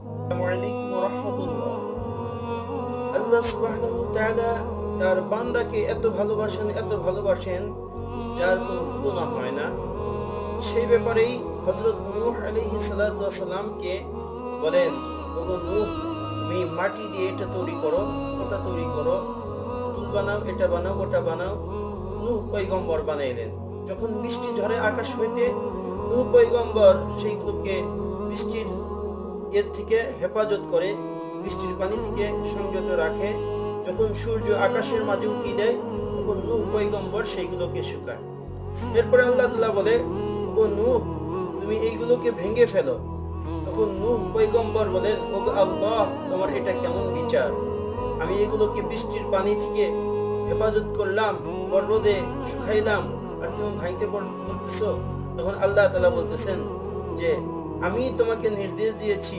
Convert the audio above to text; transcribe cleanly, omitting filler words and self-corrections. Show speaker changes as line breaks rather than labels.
আসসালামু আলাইকুম ওয়া রাহমাতুল্লাহ। আল্লাহ সুবহানাহু ওয়া তাআলা তার বান্দাকে এত ভালোবাসেন যার কোনো তুলনা হয় না। সেই ব্যাপারেই হযরত নূহ আলাইহিস সালাতু ওয়াস সালামকে বলেন, ওগো নূহ, তুমি মাটি দিয়ে এটা তৈরি করো, ওটা তৈরি করো, পুতুল বানাও, এটা বানাও, ওটা বানাও। নূহ পয়গম্বর বানাইলেন। যখন বৃষ্টি ঝরে আকাশ হইতে, নূহ পয়গম্বর সেইগুলোকে বৃষ্টির এর থেকে হেফাজত করে, বৃষ্টির পানি থেকে সংযত রাখে। যখন সূর্য আকাশের মাঝে উকি দেয়, তখন নূহ পয়গম্বর সেইগুলোকে শুকায়। এরপরে আল্লাহ তাআলা বলে, ওগো নূহ, তুমি এইগুলোকে ভেঙে ফেলো। তখন নূহ পয়গম্বর বলেন, ওগো আল্লাহ, তোমার এটা কেমন বিচার? আমি এগুলোকে বৃষ্টির পানি থেকে হেফাজত করলাম, রোদে শুকাইলাম, আর তুমি ভাঙতে বলতেছো? তখন আল্লাহ তাআলা বলতেছেন যে, আমি তোমাকে নির্দেশ দিয়েছি